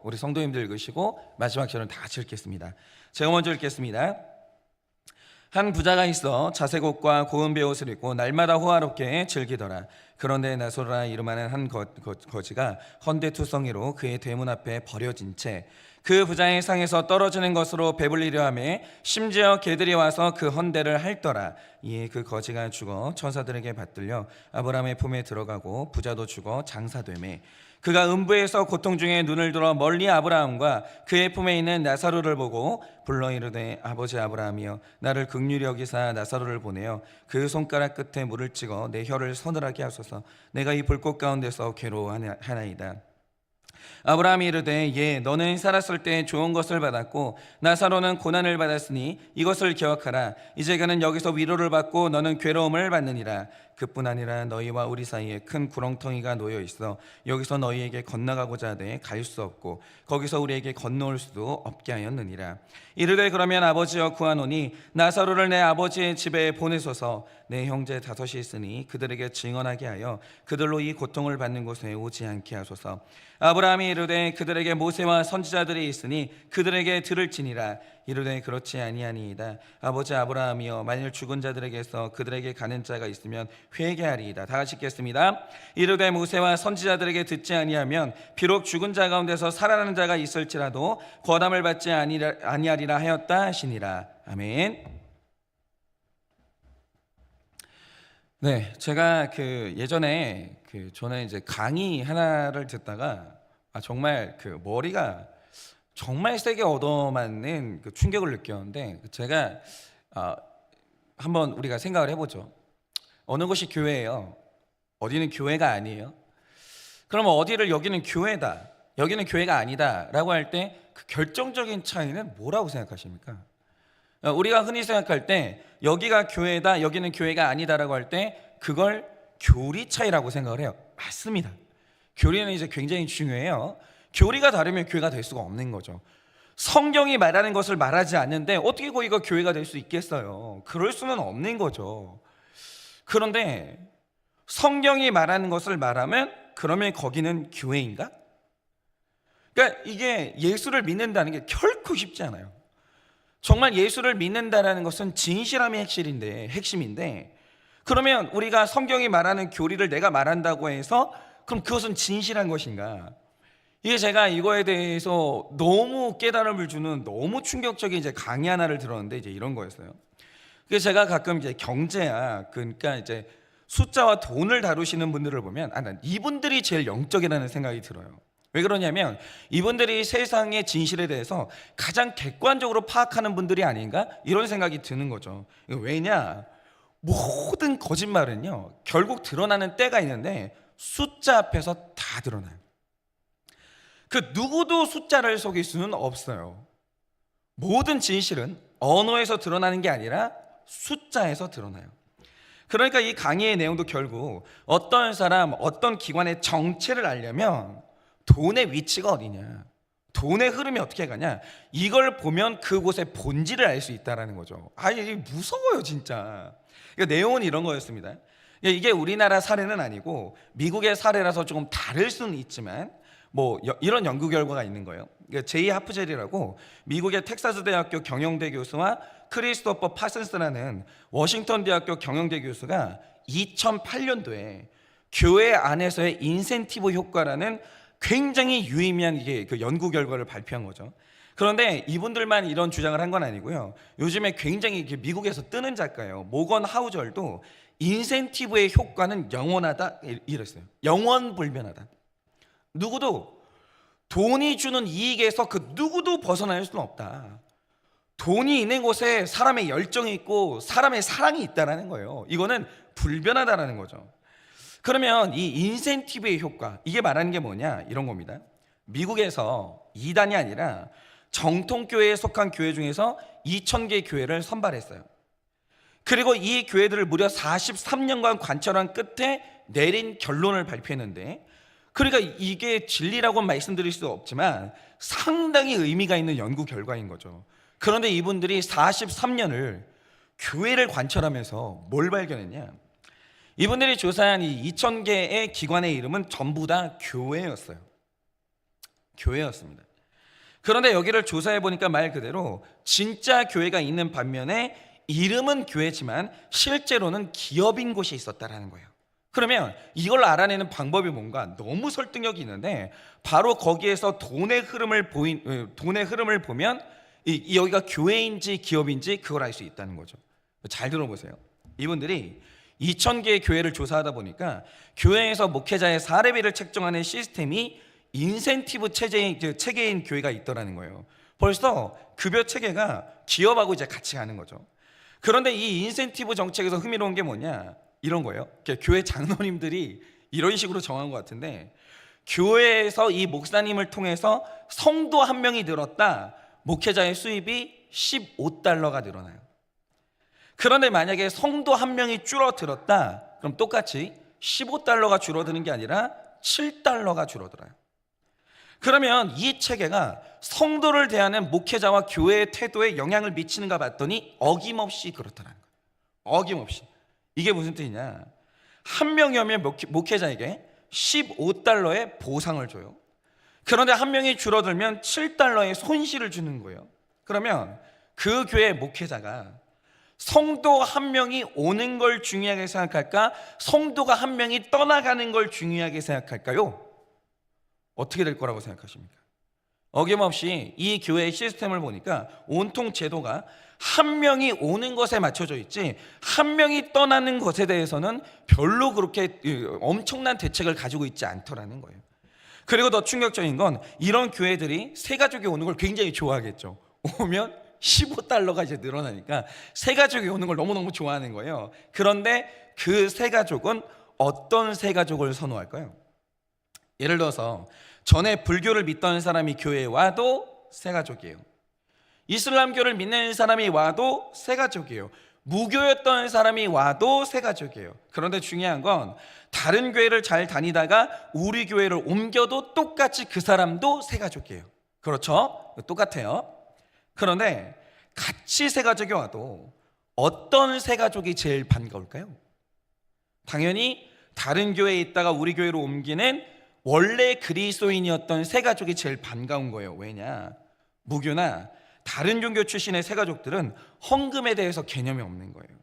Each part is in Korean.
우리 성도님들 읽으시고 마지막 절은 다 같이 읽겠습니다. 제가 먼저 읽겠습니다. 한 부자가 있어 자색옷과 고운 베옷을 입고 날마다 호화롭게 즐기더라. 그런데 나소라 이름하는 한 거지가 헌데투성이로 그의 대문 앞에 버려진 채 그 부자의 상에서 떨어지는 것으로 배불리려 하며 심지어 개들이 와서 그 헌대를 핥더라. 이에 그 거지가 죽어 천사들에게 받들려 아브라함의 품에 들어가고 부자도 죽어 장사되매 그가 음부에서 고통 중에 눈을 들어 멀리 아브라함과 그의 품에 있는 나사로를 보고 불러 이르되 아버지 아브라함이여 나를 긍휼히 여기사 나사로를 보내어 그 손가락 끝에 물을 찍어 내 혀를 서늘하게 하소서. 내가 이 불꽃 가운데서 괴로워하나이다. 아브라함이 이르되 예 너는 살았을 때 좋은 것을 받았고 나사로는 고난을 받았으니 이것을 기억하라. 이제 그는 여기서 위로를 받고 너는 괴로움을 받느니라. 그뿐 아니라 너희와 우리 사이에 큰 구렁텅이가 놓여 있어 여기서 너희에게 건너가고자 하되 갈 수 없고 거기서 우리에게 건너올 수도 없게 하였느니라. 이르되 그러면 아버지여 구하노니 나사로를 내 아버지의 집에 보내소서. 내 형제 5이 있으니 그들에게 증언하게 하여 그들로 이 고통을 받는 곳에 오지 않게 하소서. 아브라함이 이르되 그들에게 모세와 선지자들이 있으니 그들에게 들을지니라. 이르되 그렇지 아니하니이다. 아버지 아브라함이여 만일 죽은 자들에게서 그들에게 가는 자가 있으면 회개하리이다. 다 같이 읽겠습니다. 이르되 모세와 선지자들에게 듣지 아니하면 비록 죽은 자 가운데서 살아나는 자가 있을지라도 권함을 받지 아니하리라 하였다 하시니라. 아멘. 네, 제가 예전에 저는 이제 강의 하나를 듣다가 정말 머리가 정말 세게 얻어맞는 충격을 느꼈는데 제가 한번 우리가 생각을 해보죠. 어느 곳이 교회예요? 어디는 교회가 아니에요? 그러면 어디를 여기는 교회다, 여기는 교회가 아니다 라고 할 때 그 결정적인 차이는 뭐라고 생각하십니까? 우리가 흔히 생각할 때 여기가 교회다, 여기는 교회가 아니다라고 할 때 그걸 교리 차이라고 생각을 해요. 맞습니다. 교리는 이제 굉장히 중요해요. 교리가 다르면 교회가 될 수가 없는 거죠. 성경이 말하는 것을 말하지 않는데 어떻게 거기가 교회가 될 수 있겠어요? 그럴 수는 없는 거죠. 그런데 성경이 말하는 것을 말하면 그러면 거기는 교회인가? 그러니까 이게 예수를 믿는다는 게 결코 쉽지 않아요. 정말 예수를 믿는다라는 것은 진실함이 핵심인데 그러면 우리가 성경이 말하는 교리를 내가 말한다고 해서 그럼 그것은 진실한 것인가? 이게 제가 이거에 대해서 너무 깨달음을 주는 너무 충격적인 이제 강의 하나를 들었는데 이제 이런 거였어요. 그래서 제가 가끔 이제 경제학, 그러니까 이제 숫자와 돈을 다루시는 분들을 보면 난 이분들이 제일 영적이라는 생각이 들어요. 왜 그러냐면 이분들이 세상의 진실에 대해서 가장 객관적으로 파악하는 분들이 아닌가 이런 생각이 드는 거죠. 왜냐? 모든 거짓말은요 결국 드러나는 때가 있는데 숫자 앞에서 다 드러나요. 누구도 숫자를 속일 수는 없어요. 모든 진실은 언어에서 드러나는 게 아니라 숫자에서 드러나요. 그러니까 이 강의의 내용도 결국 어떤 사람, 어떤 기관의 정체를 알려면 돈의 위치가 어디냐, 돈의 흐름이 어떻게 가냐, 이걸 보면 그곳의 본질을 알 수 있다는 거죠. 이게 무서워요 진짜. 그러니까 내용은 이런 거였습니다. 이게 우리나라 사례는 아니고 미국의 사례라서 조금 다를 수는 있지만 이런 연구 결과가 있는 거예요. 제이 하프젤이라고 미국의 텍사스 대학교 경영대 교수와 크리스토퍼 파슨스라는 워싱턴 대학교 경영대 교수가 2008년도에 교회 안에서의 인센티브 효과라는 굉장히 유의미한 연구 결과를 발표한 거죠. 그런데 이분들만 이런 주장을 한 건 아니고요. 요즘에 굉장히 미국에서 뜨는 작가예요. 모건 하우절도 인센티브의 효과는 영원하다 이랬어요. 영원불변하다. 누구도 돈이 주는 이익에서 누구도 벗어날 수는 없다. 돈이 있는 곳에 사람의 열정이 있고 사람의 사랑이 있다는 거예요. 이거는 불변하다는 거죠. 그러면 이 인센티브의 효과, 이게 말하는 게 뭐냐 이런 겁니다. 미국에서 이단이 아니라 정통교회에 속한 교회 중에서 2,000개 교회를 선발했어요. 그리고 이 교회들을 무려 43년간 관찰한 끝에 내린 결론을 발표했는데, 그러니까 이게 진리라고 말씀드릴 수 없지만 상당히 의미가 있는 연구 결과인 거죠. 그런데 이분들이 43년을 교회를 관찰하면서 뭘 발견했냐? 이분들이 조사한 이 2,000개의 기관의 이름은 전부 다 교회였어요. 교회였습니다. 그런데 여기를 조사해 보니까 말 그대로 진짜 교회가 있는 반면에 이름은 교회지만 실제로는 기업인 곳이 있었다라는 거예요. 그러면 이걸 알아내는 방법이 뭔가 너무 설득력이 있는데, 바로 거기에서 돈의 흐름을 보면 여기가 교회인지 기업인지 그걸 알 수 있다는 거죠. 잘 들어보세요. 이분들이 2,000개의 교회를 조사하다 보니까 교회에서 목회자의 사례비를 책정하는 시스템이 인센티브 체계인 교회가 있더라는 거예요. 벌써 급여 체계가 기업하고 이제 같이 가는 거죠. 그런데 이 인센티브 정책에서 흥미로운 게 뭐냐, 이런 거예요. 교회 장로님들이 이런 식으로 정한 것 같은데, 교회에서 이 목사님을 통해서 성도 한 명이 늘었다, 목회자의 수입이 $15가 늘어나요. 그런데 만약에 성도 한 명이 줄어들었다, 그럼 똑같이 $15가 줄어드는 게 아니라 $7가 줄어들어요. 그러면 이 체계가 성도를 대하는 목회자와 교회의 태도에 영향을 미치는가 봤더니 어김없이 그렇다는 거예요. 어김없이. 이게 무슨 뜻이냐, 한 명이 오면 목회자에게 $15의 보상을 줘요. 그런데 한 명이 줄어들면 $7의 손실을 주는 거예요. 그러면 그 교회 목회자가 성도 한 명이 오는 걸 중요하게 생각할까, 성도가 한 명이 떠나가는 걸 중요하게 생각할까요? 어떻게 될 거라고 생각하십니까? 어김없이 이 교회의 시스템을 보니까 온통 제도가 한 명이 오는 것에 맞춰져 있지, 한 명이 떠나는 것에 대해서는 별로 그렇게 엄청난 대책을 가지고 있지 않더라는 거예요. 그리고 더 충격적인 건, 이런 교회들이 새 가족이 오는 걸 굉장히 좋아하겠죠. 오면 $15가 이제 늘어나니까 새 가족이 오는 걸 너무너무 좋아하는 거예요. 그런데 그 새 가족은 어떤 새 가족을 선호할까요? 예를 들어서 전에 불교를 믿던 사람이 교회에 와도 새 가족이에요. 이슬람교를 믿는 사람이 와도 새 가족이에요. 무교였던 사람이 와도 새 가족이에요. 그런데 중요한 건, 다른 교회를 잘 다니다가 우리 교회를 옮겨도 똑같이 그 사람도 새 가족이에요. 그렇죠? 똑같아요. 그런데 같이 새 가족이 와도 어떤 새 가족이 제일 반가울까요? 당연히 다른 교회에 있다가 우리 교회로 옮기는 원래 그리스도인이었던 새 가족이 제일 반가운 거예요. 왜냐? 무교나 다른 종교 출신의 새 가족들은 헌금에 대해서 개념이 없는 거예요.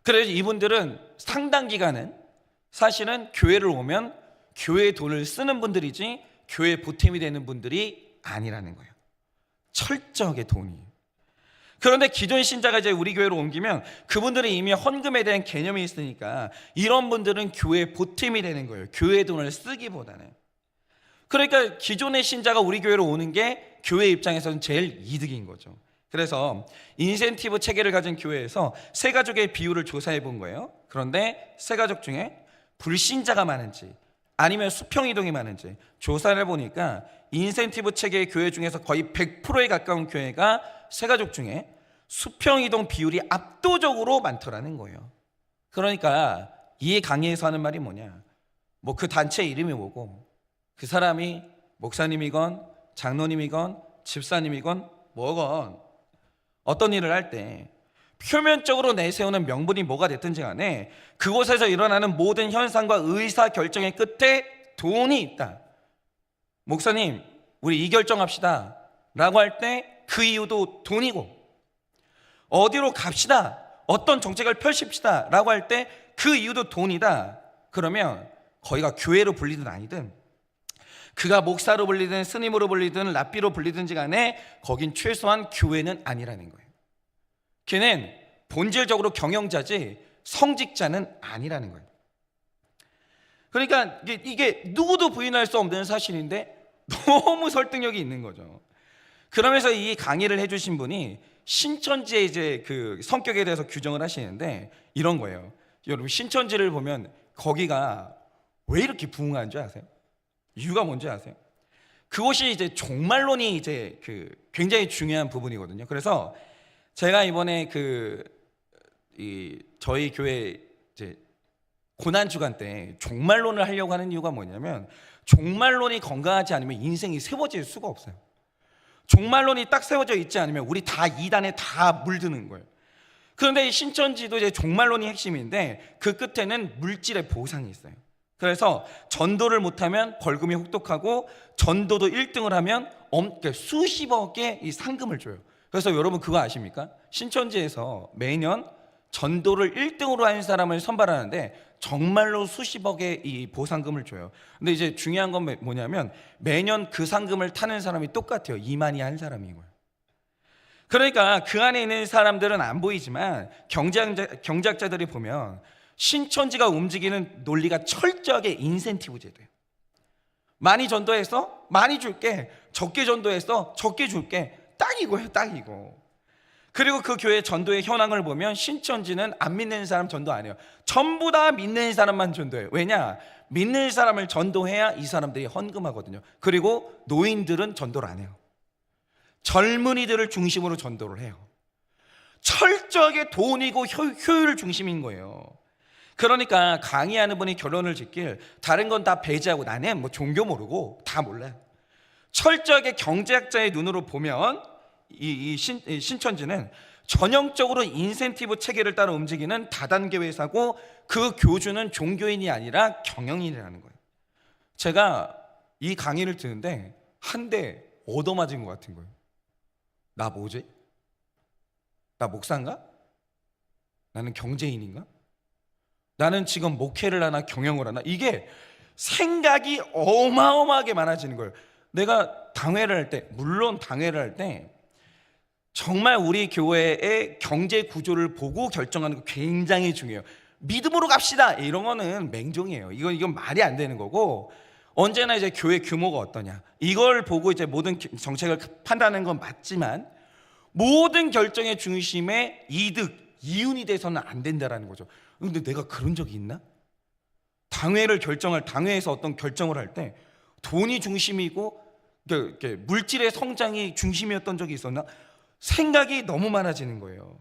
그래서 이분들은 상당 기간은 사실은 교회를 오면 교회 돈을 쓰는 분들이지 교회 보탬이 되는 분들이 아니라는 거예요. 철저하게 돈이에요. 그런데 기존 신자가 이제 우리 교회로 옮기면 그분들은 이미 헌금에 대한 개념이 있으니까 이런 분들은 교회 보탬이 되는 거예요. 교회 돈을 쓰기보다는. 그러니까 기존의 신자가 우리 교회로 오는 게 교회 입장에서는 제일 이득인 거죠. 그래서 인센티브 체계를 가진 교회에서 새 가족의 비율을 조사해 본 거예요. 그런데 새 가족 중에 불신자가 많은지 아니면 수평 이동이 많은지 조사를 보니까 인센티브 체계의 교회 중에서 거의 100%에 가까운 교회가 새 가족 중에 수평 이동 비율이 압도적으로 많더라는 거예요. 그러니까 이 강의에서 하는 말이 뭐냐, 뭐 그 단체 이름이 뭐고 그 사람이 목사님이건 장로님이건 집사님이건 뭐건 어떤 일을 할 때 표면적으로 내세우는 명분이 뭐가 됐든지 간에 그곳에서 일어나는 모든 현상과 의사 결정의 끝에 돈이 있다. 목사님, 우리 이 결정합시다 라고 할 때 그 이유도 돈이고, 어디로 갑시다, 어떤 정책을 펼칩시다 라고 할 때 그 이유도 돈이다. 그러면 거기가 교회로 불리든 아니든, 그가 목사로 불리든 스님으로 불리든 랍비로 불리든지 간에 거긴 최소한 교회는 아니라는 거예요. 걔는 본질적으로 경영자지 성직자는 아니라는 거예요. 그러니까 이게 누구도 부인할 수 없는 사실인데 너무 설득력이 있는 거죠. 그러면서 이 강의를 해주신 분이 신천지의 이제 그 성격에 대해서 규정을 하시는데 이런 거예요. 여러분, 신천지를 보면 거기가 왜 이렇게 부흥한 줄 아세요? 이유가 뭔지 아세요? 그곳이 이제 종말론이 이제 그 굉장히 중요한 부분이거든요. 그래서 제가 이번에 저희 교회 이제 고난 주간 때 종말론을 하려고 하는 이유가 뭐냐면, 종말론이 건강하지 않으면 인생이 세워질 수가 없어요. 종말론이 딱 세워져 있지 않으면 우리 다 이단에 다 물드는 거예요. 그런데 신천지도 이제 종말론이 핵심인데 그 끝에는 물질의 보상이 있어요. 그래서 전도를 못하면 벌금이 혹독하고 전도도 1등을 하면 수십억의 이 상금을 줘요. 그래서 여러분 그거 아십니까? 신천지에서 매년 전도를 1등으로 하는 사람을 선발하는데 정말로 수십억의 이 보상금을 줘요. 근데 이제 중요한 건 뭐냐면 매년 그 상금을 타는 사람이 똑같아요. 이만희 한 사람이고요. 그러니까 그 안에 있는 사람들은 안 보이지만 경제학자들이 보면 신천지가 움직이는 논리가 철저하게 인센티브 제도예요. 많이 전도해서 많이 줄게, 적게 전도해서 적게 줄게, 딱 이거예요, 딱 이거. 그리고 그 교회 전도의 현황을 보면 신천지는 안 믿는 사람 전도 안 해요. 전부 다 믿는 사람만 전도해요. 왜냐? 믿는 사람을 전도해야 이 사람들이 헌금하거든요. 그리고 노인들은 전도를 안 해요. 젊은이들을 중심으로 전도를 해요. 철저하게 돈이고 효율 중심인 거예요. 그러니까 강의하는 분이 결론을 짓길 다른 건 다 배제하고 나는 뭐 종교 모르고 다 몰라요. 철저하게 경제학자의 눈으로 보면 신천지는 전형적으로 인센티브 체계를 따라 움직이는 다단계 회사고 그 교주는 종교인이 아니라 경영인이라는 거예요. 제가 이 강의를 듣는데 한 대 얻어맞은 것 같은 거예요. 나 뭐지? 나 목사인가? 나는 경제인인가? 나는 지금 목회를 하나 경영을 하나? 이게 생각이 어마어마하게 많아지는 거예요. 내가 당회를 할 때, 물론 당회를 할 때 정말 우리 교회의 경제 구조를 보고 결정하는 거 굉장히 중요해요. 믿음으로 갑시다 이런 거는 맹종이에요. 이건 말이 안 되는 거고, 언제나 이제 교회 규모가 어떠냐 이걸 보고 이제 모든 정책을 판단하는 건 맞지만 모든 결정의 중심에 이득, 이윤이 돼서는 안 된다라는 거죠. 근데 내가 그런 적이 있나? 당회에서 어떤 결정을 할 때 돈이 중심이고 물질의 성장이 중심이었던 적이 있었나? 생각이 너무 많아지는 거예요.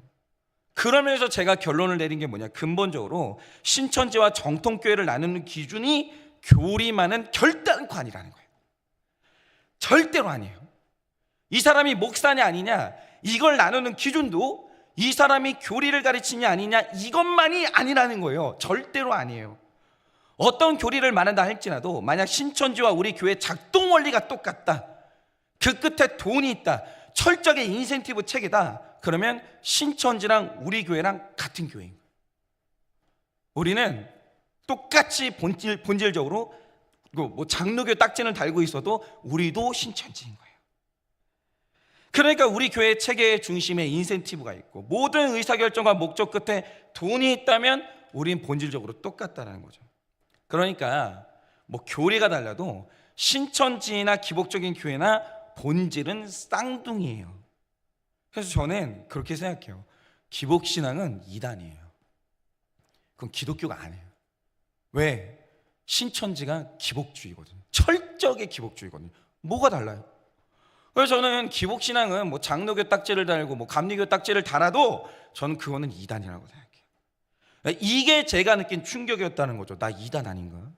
그러면서 제가 결론을 내린 게 뭐냐? 근본적으로 신천지와 정통교회를 나누는 기준이 교리만은 결단코 아니라는 거예요. 절대로 아니에요. 이 사람이 목사냐 아니냐 이걸 나누는 기준도 이 사람이 교리를 가르치냐 아니냐 이것만이 아니라는 거예요. 절대로 아니에요. 어떤 교리를 말한다 할지라도 만약 신천지와 우리 교회 작동 원리가 똑같다, 그 끝에 돈이 있다, 철저하게 인센티브 체계다, 그러면 신천지랑 우리 교회랑 같은 교회인 거예요. 우리는 똑같이 본질적으로 뭐 장로교 딱지는 달고 있어도 우리도 신천지인 거예요. 그러니까 우리 교회 체계의 중심에 인센티브가 있고 모든 의사결정과 목적 끝에 돈이 있다면 우린 본질적으로 똑같다는 거죠. 그러니까 뭐 교리가 달라도 신천지나 기복적인 교회나 본질은 쌍둥이에요. 그래서 저는 그렇게 생각해요. 기복신앙은 이단이에요. 그건 기독교가 아니에요. 왜? 신천지가 기복주의거든요. 철저하게 기복주의거든요. 뭐가 달라요? 그래서 저는 기복신앙은 뭐 장로교 딱지를 달고 뭐 감리교 딱지를 달아도 저는 그거는 이단이라고 생각해요. 이게 제가 느낀 충격이었다는 거죠. 나 이단 아닌가?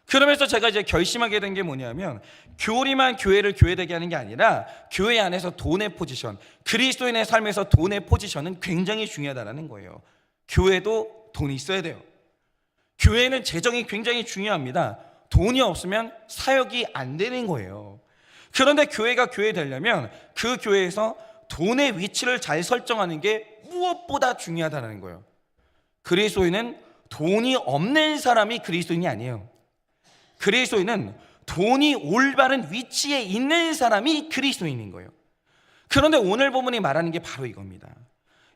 그러면서 제가 이제 결심하게 된 게 뭐냐면 교리만 교회를 교회되게 하는 게 아니라 교회 안에서 돈의 포지션, 그리스도인의 삶에서 돈의 포지션은 굉장히 중요하다는 거예요. 교회도 돈이 있어야 돼요. 교회는 재정이 굉장히 중요합니다. 돈이 없으면 사역이 안 되는 거예요. 그런데 교회가 교회 되려면 그 교회에서 돈의 위치를 잘 설정하는 게 무엇보다 중요하다는 거예요. 그리스도인은 돈이 없는 사람이 그리스도인이 아니에요. 그리스도인은 돈이 올바른 위치에 있는 사람이 그리스도인인 거예요. 그런데 오늘 본문이 말하는 게 바로 이겁니다.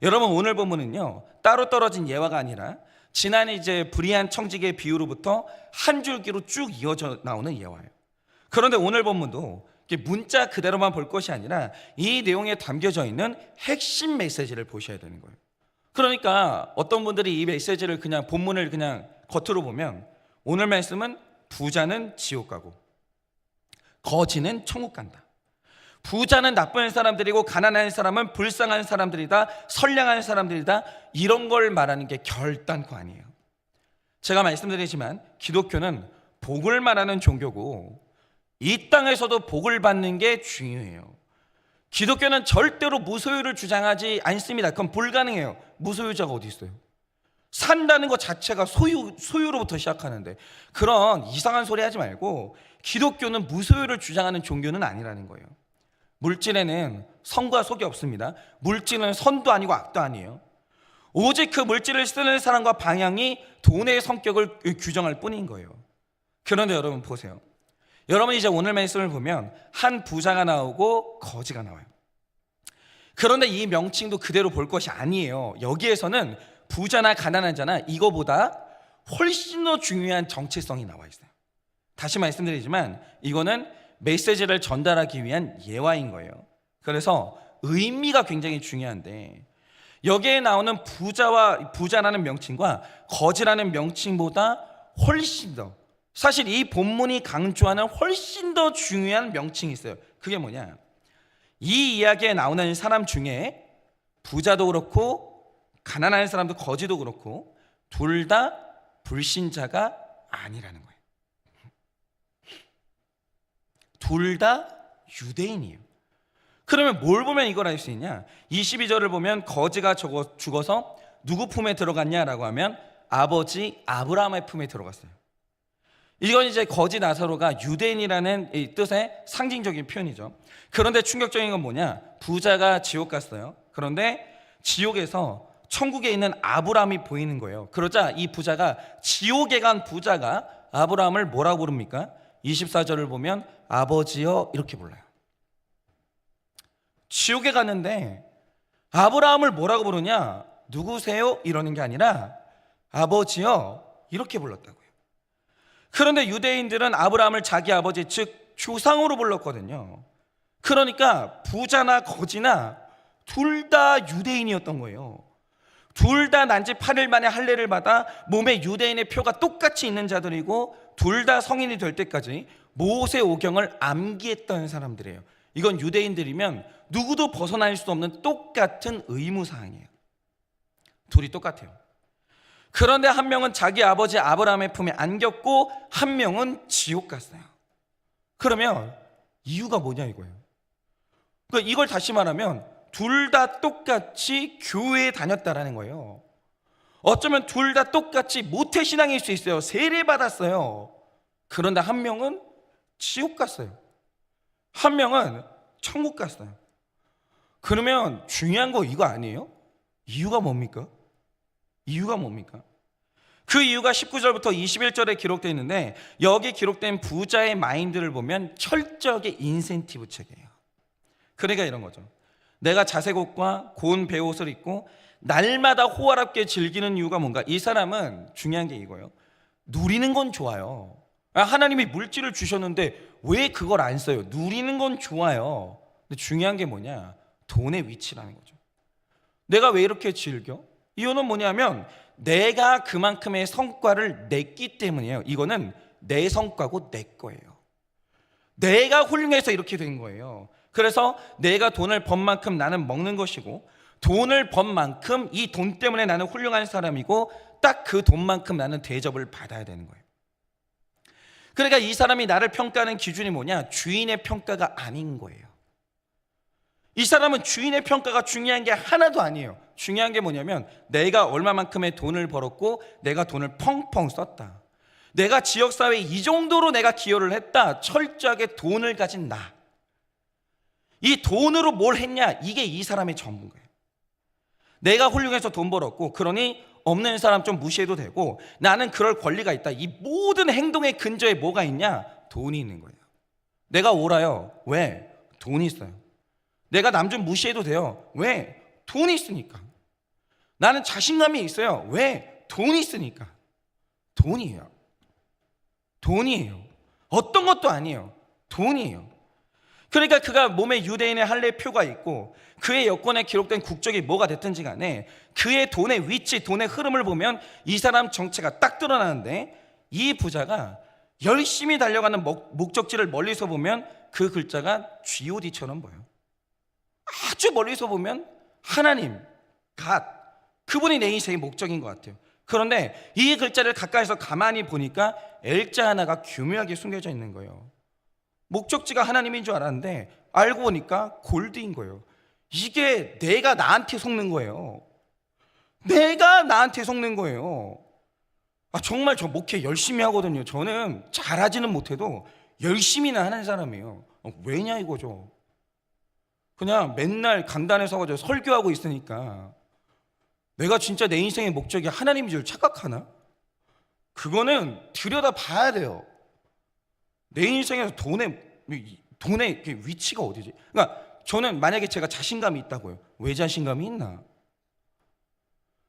여러분, 오늘 본문은요 따로 떨어진 예화가 아니라 지난 이제 불의한 청지기의 비유로부터 한 줄기로 쭉 이어져 나오는 예화예요. 그런데 오늘 본문도 문자 그대로만 볼 것이 아니라 이 내용에 담겨져 있는 핵심 메시지를 보셔야 되는 거예요. 그러니까 어떤 분들이 이 메시지를 그냥 본문을 그냥 겉으로 보면 오늘 말씀은 부자는 지옥 가고 거지는 천국 간다, 부자는 나쁜 사람들이고 가난한 사람은 불쌍한 사람들이다, 선량한 사람들이다, 이런 걸 말하는 게 결단코 아니에요. 제가 말씀드리지만 기독교는 복을 말하는 종교고 이 땅에서도 복을 받는 게 중요해요. 기독교는 절대로 무소유를 주장하지 않습니다. 그건 불가능해요. 무소유자가 어디 있어요? 산다는 것 자체가 소유로부터 시작하는데, 그런 이상한 소리 하지 말고 기독교는 무소유를 주장하는 종교는 아니라는 거예요. 물질에는 선과 속이 없습니다. 물질은 선도 아니고 악도 아니에요. 오직 그 물질을 쓰는 사람과 방향이 돈의 성격을 규정할 뿐인 거예요. 그런데 여러분 보세요. 여러분 이제 오늘 말씀을 보면 한 부자가 나오고 거지가 나와요. 그런데 이 명칭도 그대로 볼 것이 아니에요. 여기에서는 부자나 가난한 자나 이거보다 훨씬 더 중요한 정체성이 나와 있어요. 다시 말씀드리지만 이거는 메시지를 전달하기 위한 예화인 거예요. 그래서 의미가 굉장히 중요한데, 여기에 나오는 부자라는 명칭과 거지라는 명칭보다 훨씬 더, 사실 이 본문이 강조하는 훨씬 더 중요한 명칭이 있어요. 그게 뭐냐? 이 이야기에 나오는 사람 중에 부자도 그렇고 가난한 사람도 거지도 그렇고 둘 다 불신자가 아니라는 거예요. 둘 다 유대인이에요. 그러면 뭘 보면 이걸 알 수 있냐? 22절을 보면 거지가 죽어서 누구 품에 들어갔냐라고 하면 아버지 아브라함의 품에 들어갔어요. 이건 이제 거지 나사로가 유대인이라는 이 뜻의 상징적인 표현이죠. 그런데 충격적인 건 뭐냐? 부자가 지옥 갔어요. 그런데 지옥에서 천국에 있는 아브라함이 보이는 거예요. 그러자 이 부자가, 지옥에 간 부자가 아브라함을 뭐라고 부릅니까? 24절을 보면 아버지여 이렇게 불러요. 지옥에 갔는데 아브라함을 뭐라고 부르냐? 누구세요? 이러는 게 아니라 아버지여 이렇게 불렀다고요. 그런데 유대인들은 아브라함을 자기 아버지, 즉 조상으로 불렀거든요. 그러니까 부자나 거지나 둘 다 유대인이었던 거예요. 둘 다 난지 8일 만에 할례를 받아 몸에 유대인의 표가 똑같이 있는 자들이고 둘 다 성인이 될 때까지 모세 오경을 암기했던 사람들이에요. 이건 유대인들이면 누구도 벗어날 수 없는 똑같은 의무사항이에요. 둘이 똑같아요. 그런데 한 명은 자기 아버지 아브라함의 품에 안겼고 한 명은 지옥 갔어요. 그러면 이유가 뭐냐 이거예요. 그러니까 이걸 다시 말하면 둘 다 똑같이 교회에 다녔다라는 거예요. 어쩌면 둘 다 똑같이 모태신앙일 수 있어요. 세례 받았어요. 그런데 한 명은 지옥 갔어요. 한 명은 천국 갔어요. 그러면 중요한 거 이거 아니에요? 이유가 뭡니까? 이유가 뭡니까? 그 이유가 19절부터 21절에 기록되어 있는데, 여기 기록된 부자의 마인드를 보면 철저하게 인센티브 체계예요. 그러니까 이런 거죠. 내가 자색 옷과 고운 베옷을 입고 날마다 호화롭게 즐기는 이유가 뭔가? 이 사람은 중요한 게 이거예요. 누리는 건 좋아요. 하나님이 물질을 주셨는데 왜 그걸 안 써요? 누리는 건 좋아요. 근데 중요한 게 뭐냐? 돈의 위치라는 거죠. 내가 왜 이렇게 즐겨? 이유는 뭐냐면 내가 그만큼의 성과를 냈기 때문이에요. 이거는 내 성과고 내 거예요. 내가 훌륭해서 이렇게 된 거예요. 그래서 내가 돈을 번 만큼 나는 먹는 것이고, 돈을 번 만큼 이 돈 때문에 나는 훌륭한 사람이고, 딱 그 돈만큼 나는 대접을 받아야 되는 거예요. 그러니까 이 사람이 나를 평가하는 기준이 뭐냐? 주인의 평가가 아닌 거예요. 이 사람은 주인의 평가가 중요한 게 하나도 아니에요. 중요한 게 뭐냐면 내가 얼마만큼의 돈을 벌었고 내가 돈을 펑펑 썼다. 내가 지역사회에 이 정도로 내가 기여를 했다. 철저하게 돈을 가진 나. 이 돈으로 뭘 했냐? 이게 이 사람의 전부인 거예요. 내가 훌륭해서 돈 벌었고, 그러니 없는 사람 좀 무시해도 되고, 나는 그럴 권리가 있다. 이 모든 행동의 근저에 뭐가 있냐? 돈이 있는 거예요. 내가 옳아요. 왜? 돈이 있어요. 내가 남 좀 무시해도 돼요. 왜? 돈이 있으니까. 나는 자신감이 있어요. 왜? 돈이 있으니까. 돈이에요. 돈이에요. 어떤 것도 아니에요. 돈이에요. 그러니까 그가 몸에 유대인의 할례표가 있고 그의 여권에 기록된 국적이 뭐가 됐든지 간에 그의 돈의 위치, 돈의 흐름을 보면 이 사람 정체가 딱 드러나는데, 이 부자가 열심히 달려가는 목적지를 멀리서 보면 그 글자가 GOD처럼 보여요. 아주 멀리서 보면 하나님, 갓, 그분이 내 인생의 목적인 것 같아요. 그런데 이 글자를 가까이서 가만히 보니까 L자 하나가 교묘하게 숨겨져 있는 거예요. 목적지가 하나님인 줄 알았는데 알고 보니까 골드인 거예요. 이게 내가 나한테 속는 거예요. 내가 나한테 속는 거예요. 정말 저 목회 열심히 하거든요. 저는 잘하지는 못해도 열심히는 하는 사람이에요. 왜냐 이거죠. 그냥 맨날 강단에 서가지고 설교하고 있으니까 내가 진짜 내 인생의 목적이 하나님인 줄 착각하나? 그거는 들여다 봐야 돼요. 내 인생에서 돈의 위치가 어디지? 그러니까 저는 만약에 제가 자신감이 있다고요. 왜 자신감이 있나?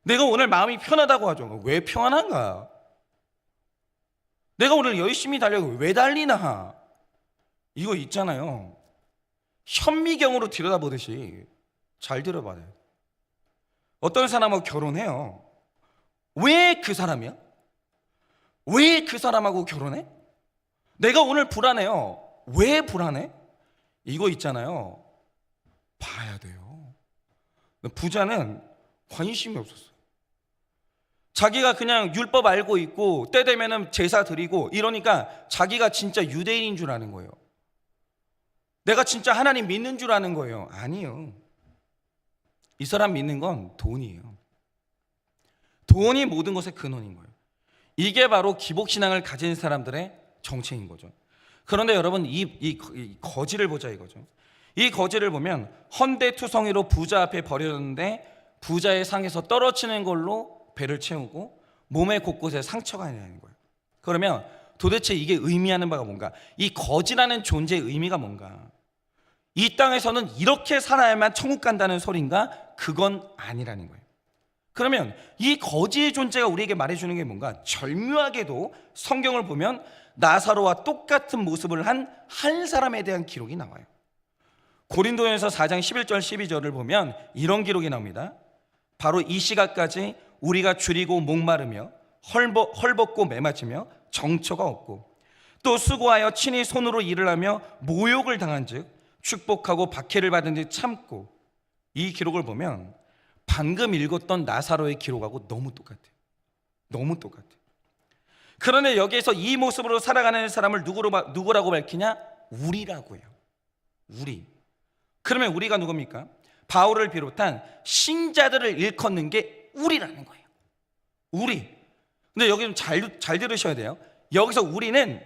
내가 오늘 마음이 편하다고 하죠. 왜 평안한가? 내가 오늘 열심히 달려고 왜 달리나? 이거 있잖아요. 현미경으로 들여다보듯이 잘 들어봐야 돼요. 어떤 사람하고 결혼해요. 왜 그 사람이야? 왜 그 사람하고 결혼해? 내가 오늘 불안해요. 왜 불안해? 이거 있잖아요. 봐야 돼요. 부자는 관심이 없었어요. 자기가 그냥 율법 알고 있고 때 되면은 제사 드리고 이러니까 자기가 진짜 유대인인 줄 아는 거예요. 내가 진짜 하나님 믿는 줄 아는 거예요. 아니요. 이 사람 믿는 건 돈이에요. 돈이 모든 것의 근원인 거예요. 이게 바로 기복신앙을 가진 사람들의 정체인 거죠. 그런데 여러분 이 거지를 보자 이거죠. 이 거지를 보면 헌데투성이로 부자 앞에 버려졌는데 부자의 상에서 떨어지는 걸로 배를 채우고 몸의 곳곳에 상처가 있는 거예요. 그러면 도대체 이게 의미하는 바가 뭔가? 이 거지라는 존재의 의미가 뭔가? 이 땅에서는 이렇게 살아야만 천국 간다는 소린가? 그건 아니라는 거예요. 그러면 이 거지의 존재가 우리에게 말해주는 게 뭔가? 절묘하게도 성경을 보면 나사로와 똑같은 모습을 한 사람에 대한 기록이 나와요. 고린도전서 4장 11절 12절을 보면 이런 기록이 나옵니다. 바로 이 시각까지 우리가 줄이고 목마르며 헐벗고 매맞으며 정처가 없고 또 수고하여 친히 손으로 일을 하며 모욕을 당한 즉 축복하고 박해를 받은 즉 참고. 이 기록을 보면 방금 읽었던 나사로의 기록하고 너무 똑같아요. 너무 똑같아요. 그런데 여기에서 이 모습으로 살아가는 사람을 누구라고 밝히냐? 우리라고요. 우리. 그러면 우리가 누굽니까? 바울을 비롯한 신자들을 일컫는 게 우리라는 거예요. 우리. 근데 여기 좀 잘 들으셔야 돼요. 여기서 우리는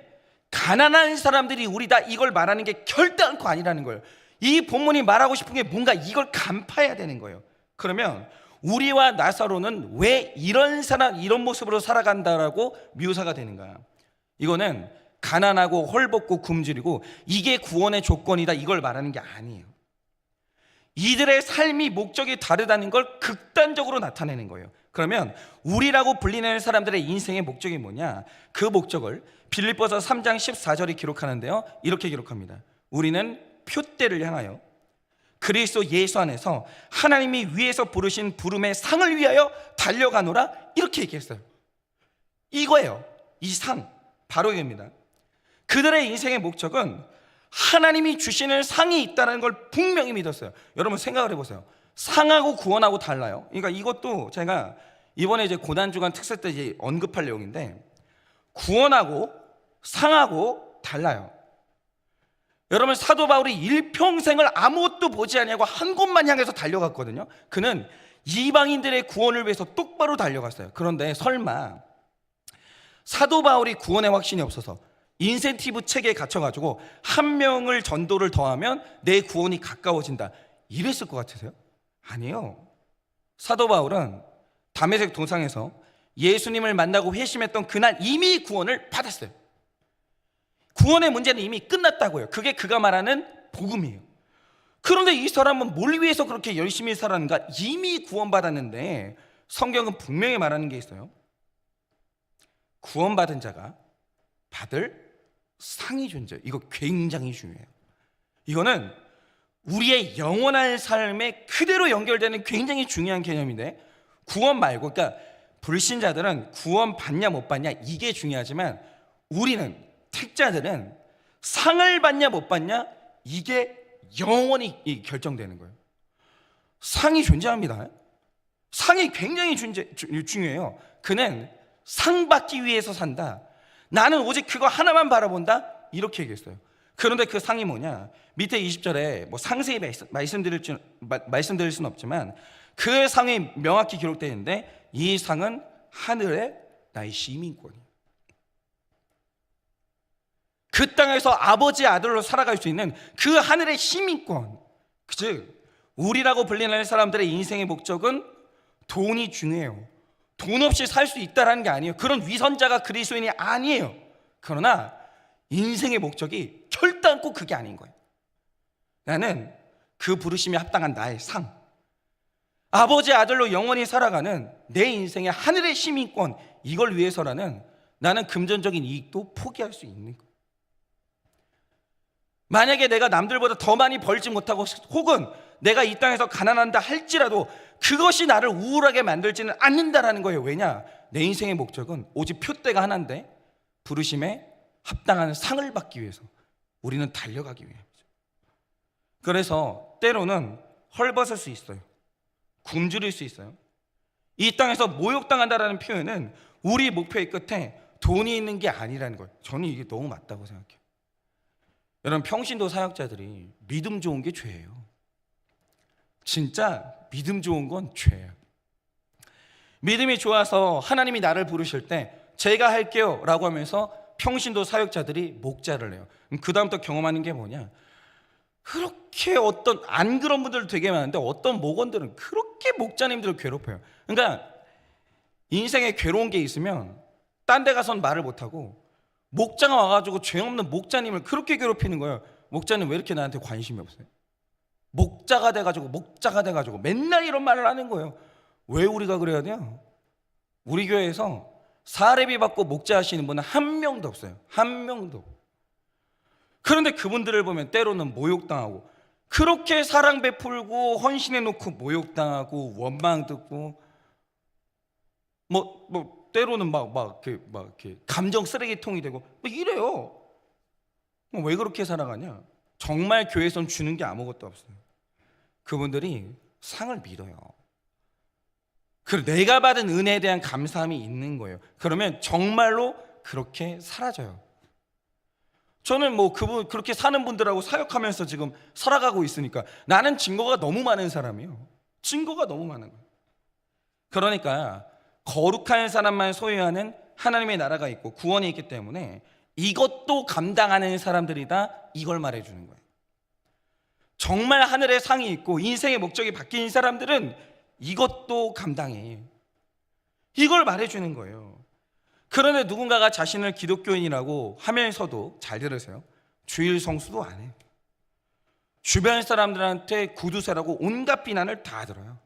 가난한 사람들이 우리다 이걸 말하는 게 결단코 아니라는 거예요. 이 본문이 말하고 싶은 게 뭔가 이걸 간파해야 되는 거예요. 그러면 우리와 나사로는 왜 이런 모습으로 살아간다라고 묘사가 되는가? 이거는 가난하고 헐벗고 굶주리고 이게 구원의 조건이다 이걸 말하는 게 아니에요. 이들의 삶이 목적이 다르다는 걸 극단적으로 나타내는 거예요. 그러면 우리라고 불리는 사람들의 인생의 목적이 뭐냐? 그 목적을 빌립보서 3장 14절이 기록하는데요. 이렇게 기록합니다. 우리는 표대를 향하여 그리스도 예수 안에서 하나님이 위에서 부르신 부름의 상을 위하여 달려가노라 이렇게 얘기했어요. 이거예요. 이 상 바로 이겁니다. 그들의 인생의 목적은 하나님이 주시는 상이 있다는 걸 분명히 믿었어요. 여러분 생각을 해보세요. 상하고 구원하고 달라요. 그러니까 이것도 제가 이번에 이제 고난주간 특세 때 이제 언급할 내용인데 구원하고 상하고 달라요. 여러분 사도 바울이 일평생을 아무것도 보지 아니하고 한 곳만 향해서 달려갔거든요. 그는 이방인들의 구원을 위해서 똑바로 달려갔어요. 그런데 설마 사도 바울이 구원의 확신이 없어서 인센티브 체계에 갇혀가지고 한 명을 전도를 더하면 내 구원이 가까워진다 이랬을 것 같으세요? 아니에요. 사도 바울은 다메섹 도상에서 예수님을 만나고 회심했던 그날 이미 구원을 받았어요. 구원의 문제는 이미 끝났다고요. 그게 그가 말하는 복음이에요. 그런데 이 사람은 뭘 위해서 그렇게 열심히 살았는가? 이미 구원받았는데 성경은 분명히 말하는 게 있어요. 구원받은 자가 받을 상이 존재해요. 이거 굉장히 중요해요. 이거는 우리의 영원한 삶에 그대로 연결되는 굉장히 중요한 개념인데 구원 말고 그러니까 불신자들은 구원 받냐 못 받냐 이게 중요하지만 우리는 택자들은 상을 받냐 못 받냐 이게 영원히 결정되는 거예요. 상이 존재합니다. 상이 굉장히 중요해요. 그는 상 받기 위해서 산다. 나는 오직 그거 하나만 바라본다. 이렇게 얘기했어요. 그런데 그 상이 뭐냐? 밑에 20절에 뭐 상세히 말씀드릴 수는 없지만 그 상이 명확히 기록되어 있는데, 이 상은 하늘의 나의 시민권이에요. 그 땅에서 아버지의 아들로 살아갈 수 있는 그 하늘의 시민권, 즉 우리라고 불리는 사람들의 인생의 목적은 돈이 중요해요. 돈 없이 살 수 있다는 게 아니에요. 그런 위선자가 그리스도인이 아니에요. 그러나 인생의 목적이 결단코 그게 아닌 거예요. 나는 그 부르심에 합당한 나의 상, 아버지의 아들로 영원히 살아가는 내 인생의 하늘의 시민권, 이걸 위해서라는 나는 금전적인 이익도 포기할 수 있는 거예요. 만약에 내가 남들보다 더 많이 벌지 못하고 혹은 내가 이 땅에서 가난한다 할지라도 그것이 나를 우울하게 만들지는 않는다라는 거예요. 왜냐? 내 인생의 목적은 오직 표대가 하나인데, 부르심에 합당한 상을 받기 위해서 우리는 달려가기 위해서. 그래서 때로는 헐벗을 수 있어요. 굶주릴 수 있어요. 이 땅에서 모욕당한다라는 표현은 우리 목표의 끝에 돈이 있는 게 아니라는 거예요. 저는 이게 너무 맞다고 생각해요. 여러분, 평신도 사역자들이 믿음 좋은 게 죄예요. 진짜 믿음 좋은 건 죄예요. 믿음이 좋아서 하나님이 나를 부르실 때 제가 할게요 라고 하면서 평신도 사역자들이 목자를 해요. 그 다음부터 경험하는 게 뭐냐? 그렇게 안 그런 분들 되게 많은데 어떤 목원들은 그렇게 목자님들을 괴롭혀요. 그러니까 인생에 괴로운 게 있으면 딴 데 가서는 말을 못하고 목자가 와가지고 죄 없는 목자님을 그렇게 괴롭히는 거예요. 목자님 왜 이렇게 나한테 관심이 없어요? 목자가 돼가지고 맨날 이런 말을 하는 거예요. 왜 우리가 그래야 돼요? 우리 교회에서 사례비 받고 목자 하시는 분은 한 명도 없어요. 한 명도. 그런데 그분들을 보면 때로는 모욕당하고, 그렇게 사랑 베풀고 헌신해놓고 모욕당하고 원망 듣고, 때로는 이렇게 감정 쓰레기통이 되고 이래요. 왜 그렇게 살아가냐? 정말 교회에선 주는 게 아무것도 없어요. 그분들이 상을 믿어요. 그리고 내가 받은 은혜에 대한 감사함이 있는 거예요. 그러면 정말로 그렇게 사라져요. 저는 그렇게 사는 분들하고 사역하면서 지금 살아가고 있으니까 나는 증거가 너무 많은 사람이에요. 증거가 너무 많은 거예요. 그러니까 거룩한 사람만 소유하는 하나님의 나라가 있고 구원이 있기 때문에 이것도 감당하는 사람들이다, 이걸 말해주는 거예요. 정말 하늘의 상이 있고 인생의 목적이 바뀐 사람들은 이것도 감당해, 이걸 말해주는 거예요. 그런데 누군가가 자신을 기독교인이라고 하면서도, 잘 들으세요, 주일 성수도 안 해요. 주변 사람들한테 구두쇠라고 온갖 비난을 다 들어요.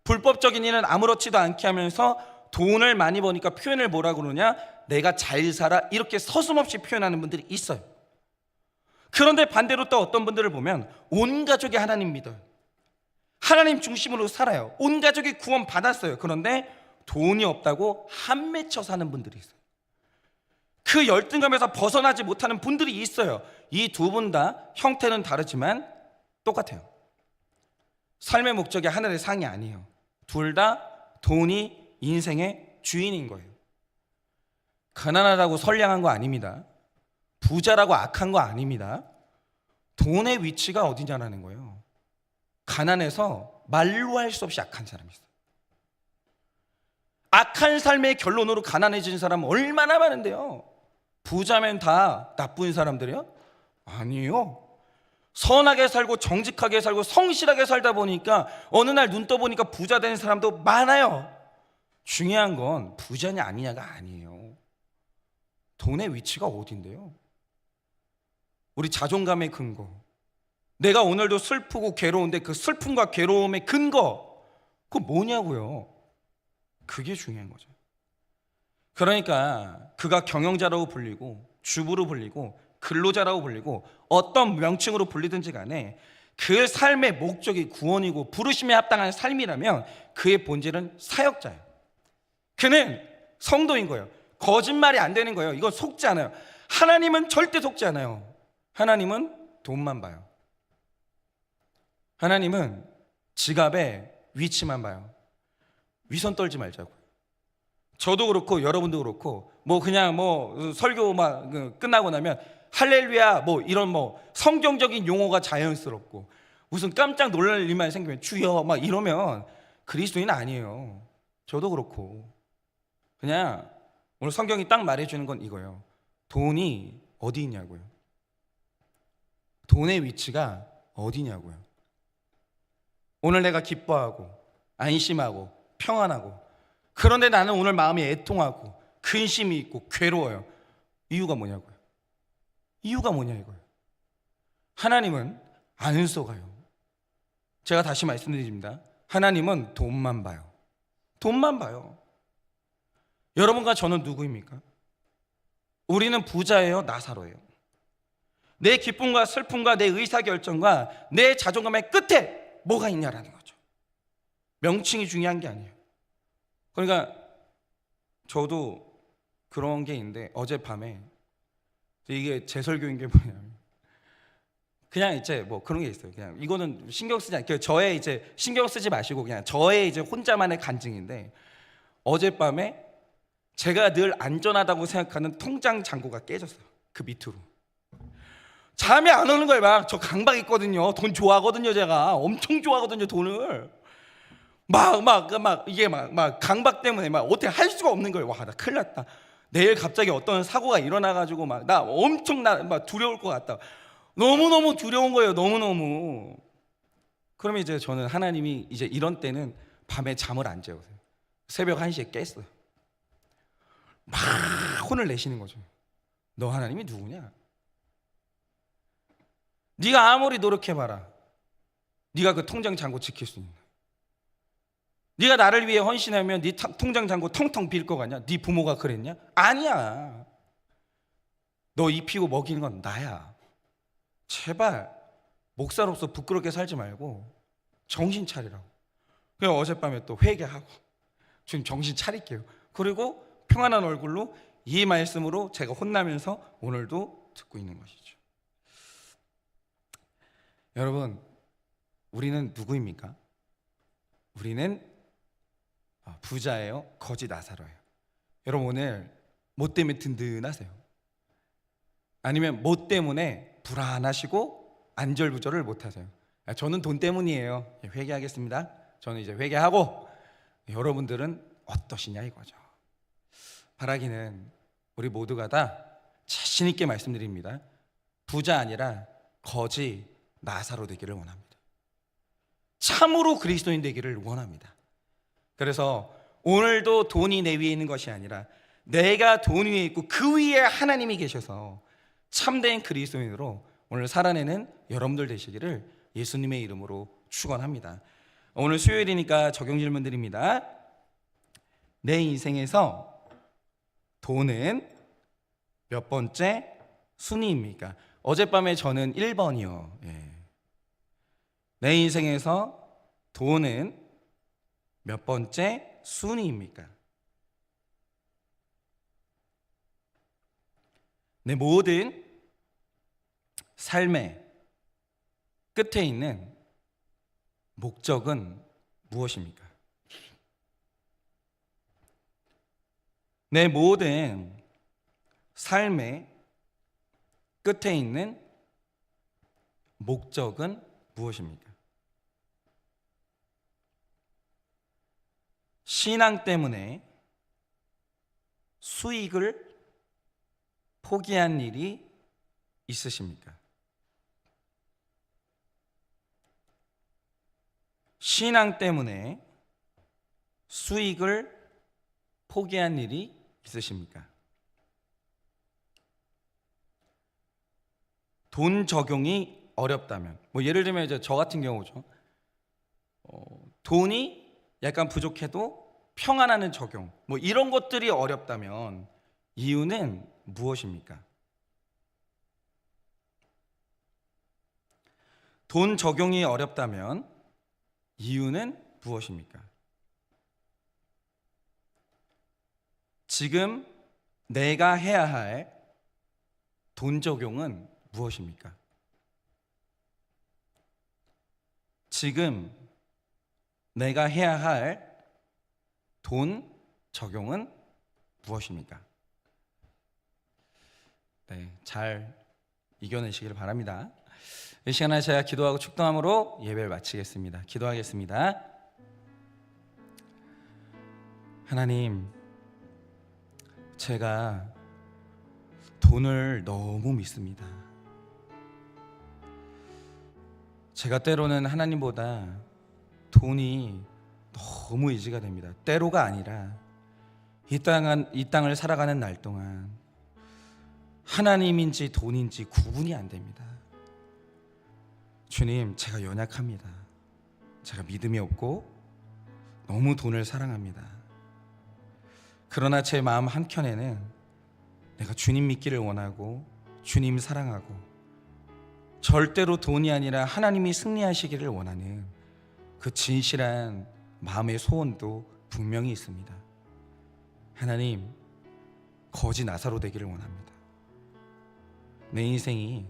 불법적인 일은 아무렇지도 않게 하면서 돈을 많이 버니까 표현을 뭐라 그러냐? 내가 잘 살아, 이렇게 서슴없이 표현하는 분들이 있어요. 그런데 반대로 또 어떤 분들을 보면 온 가족이 하나님 믿어요. 하나님 중심으로 살아요. 온 가족이 구원 받았어요. 그런데 돈이 없다고 한 맺혀 사는 분들이 있어요. 그 열등감에서 벗어나지 못하는 분들이 있어요. 이 두 분 다 형태는 다르지만 똑같아요. 삶의 목적이 하늘의 상이 아니에요. 둘 다 돈이 인생의 주인인 거예요. 가난하다고 선량한 거 아닙니다. 부자라고 악한 거 아닙니다. 돈의 위치가 어디냐라는 거예요. 가난해서 말로 할 수 없이 악한 사람이 있어요. 악한 삶의 결론으로 가난해진 사람은 얼마나 많은데요. 부자면 다 나쁜 사람들이요? 아니요. 선하게 살고 정직하게 살고 성실하게 살다 보니까 어느 날 눈 떠보니까 부자 된 사람도 많아요. 중요한 건 부자냐 아니냐가 아니에요. 돈의 위치가 어딘데요? 우리 자존감의 근거, 내가 오늘도 슬프고 괴로운데 그 슬픔과 괴로움의 근거, 그거 뭐냐고요? 그게 중요한 거죠. 그러니까 그가 경영자라고 불리고 주부로 불리고 근로자라고 불리고 어떤 명칭으로 불리든지 간에 그 삶의 목적이 구원이고 부르심에 합당한 삶이라면 그의 본질은 사역자예요. 그는 성도인 거예요. 거짓말이 안 되는 거예요. 이건 속지 않아요. 하나님은 절대 속지 않아요. 하나님은 돈만 봐요. 하나님은 지갑의 위치만 봐요. 위선 떨지 말자고요. 저도 그렇고 여러분도 그렇고 그냥 설교 끝나고 나면 할렐루야 뭐 이런 뭐 성경적인 용어가 자연스럽고 무슨 깜짝 놀랄 일만 생기면 주여 막 이러면 그리스도인 아니에요. 저도 그렇고. 그냥 오늘 성경이 딱 말해주는 건 이거예요. 돈이 어디 있냐고요. 돈의 위치가 어디냐고요. 오늘 내가 기뻐하고 안심하고 평안하고, 그런데 나는 오늘 마음이 애통하고 근심이 있고 괴로워요. 이유가 뭐냐고요. 이유가 뭐냐 이거예요. 하나님은 안 속아요. 제가 다시 말씀드립니다. 하나님은 돈만 봐요. 돈만 봐요. 여러분과 저는 누구입니까? 우리는 부자예요, 나사로예요? 내 기쁨과 슬픔과 내 의사결정과 내 자존감의 끝에 뭐가 있냐라는 거죠. 명칭이 중요한 게 아니에요. 그러니까 저도 그런 게 있는데, 어젯밤에 이게 제 설교인 게 뭐냐면, 그냥 이제 뭐 그런 게 있어요. 그냥 이거는 신경 쓰지 않게, 저의 이제 신경 쓰지 마시고 그냥 저의 이제 혼자만의 간증인데, 어젯밤에 제가 늘 안전하다고 생각하는 통장 잔고가 깨졌어요. 그 밑으로. 잠이 안 오는 거예요. 막 저 강박 있거든요. 돈 좋아하거든요. 제가 엄청 좋아하거든요. 돈을 이게 막 강박 때문에 막 어떻게 할 수가 없는 거예요. 와, 나 큰일 났다. 내일 갑자기 어떤 사고가 일어나가지고 막 나 엄청 막 두려울 것 같다. 너무너무 두려운 거예요. 너무너무. 그러면 이제 저는 하나님이 이제 이런 때는 밤에 잠을 안 재우세요. 새벽 1시에 깼어요. 막 혼을 내시는 거죠. 너 하나님이 누구냐? 네가 아무리 노력해봐라, 네가 그 통장 잔고 지킬 수 있는, 네가 나를 위해 헌신하면 네 통장 잔고 텅텅 빌 거 같냐? 네 부모가 그랬냐? 아니야. 너 입히고 먹이는 건 나야. 제발 목사로서 부끄럽게 살지 말고 정신 차리라고. 그래서 어젯밤에 또 회개하고 지금 정신 차릴게요. 그리고 평안한 얼굴로 이 말씀으로 제가 혼나면서 오늘도 듣고 있는 것이죠. 여러분, 우리는 누구입니까? 우리는 부자예요? 거지 나사로예요? 여러분, 오늘 뭐 때문에 든든하세요? 아니면 뭐 때문에 불안하시고 안절부절을 못하세요? 저는 돈 때문이에요. 회개하겠습니다. 저는 이제 회개하고, 여러분들은 어떠시냐 이거죠. 바라기는 우리 모두가 다 자신 있게 말씀드립니다. 부자 아니라 거지 나사로 되기를 원합니다. 참으로 그리스도인 되기를 원합니다. 그래서 오늘도 돈이 내 위에 있는 것이 아니라 내가 돈 위에 있고 그 위에 하나님이 계셔서 참된 그리스도인으로 오늘 살아내는 여러분들 되시기를 예수님의 이름으로 축원합니다. 오늘 수요일이니까 적용 질문 드립니다. 내 인생에서 돈은 몇 번째 순위입니까? 어젯밤에 저는 1번이요. 내 인생에서 돈은 몇 번째 순위입니까? 내 모든 삶의 끝에 있는 목적은 무엇입니까? 내 모든 삶의 끝에 있는 목적은 무엇입니까? 신앙 때문에 수익을 포기한 일이 있으십니까? 신앙 때문에 수익을 포기한 일이 있으십니까? 돈 적용이 어렵다면, 뭐 예를 들면 이제 저 같은 경우죠. 돈이 약간 부족해도 평안하는 적용, 뭐 이런 것들이 어렵다면 이유는 무엇입니까? 돈 적용이 어렵다면 이유는 무엇입니까? 지금 내가 해야 할 돈 적용은 무엇입니까? 지금 내가 해야 할 돈 적용은 무엇입니까? 네, 잘 이겨내시길 바랍니다. 이 시간에 제가 기도하고 축도함으로 예배를 마치겠습니다. 기도하겠습니다. 하나님, 제가 돈을 너무 믿습니다. 제가 때로는 하나님보다 돈이 너무 의지가 됩니다. 때로가 아니라 이 땅을 살아가는 날 동안 하나님인지 돈인지 구분이 안 됩니다. 주님, 제가 연약합니다. 제가 믿음이 없고 너무 돈을 사랑합니다. 그러나 제 마음 한켠에는 내가 주님 믿기를 원하고 주님 사랑하고 절대로 돈이 아니라 하나님이 승리하시기를 원하는 그 진실한 마음의 소원도 분명히 있습니다. 하나님, 거지 나사로 되기를 원합니다. 내 인생이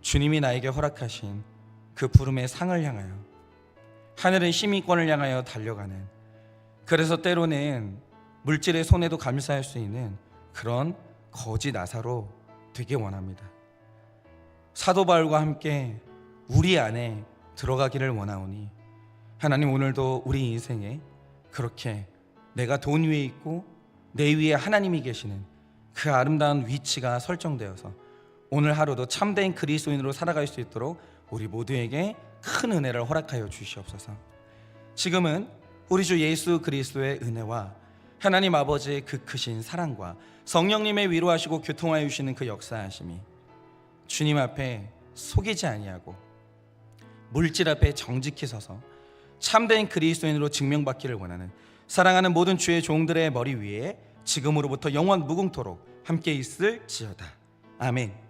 주님이 나에게 허락하신 그 부름의 상을 향하여 하늘의 시민권을 향하여 달려가는, 그래서 때로는 물질의 손해도 감수할 수 있는 그런 거지 나사로 되기 원합니다. 사도 바울과 함께 우리 안에 들어가기를 원하오니 하나님, 오늘도 우리 인생에 그렇게 내가 돈 위에 있고 내 위에 하나님이 계시는 그 아름다운 위치가 설정되어서 오늘 하루도 참된 그리스도인으로 살아갈 수 있도록 우리 모두에게 큰 은혜를 허락하여 주시옵소서. 지금은 우리 주 예수 그리스도의 은혜와 하나님 아버지의 그 크신 사랑과 성령님의 위로하시고 교통하여 주시는 그 역사하심이 주님 앞에 속이지 아니하고 물질 앞에 정직히 서서 참된 그리스도인으로 증명받기를 원하는 사랑하는 모든 주의 종들의 머리 위에 지금으로부터 영원 무궁토록 함께 있을지어다. 아멘.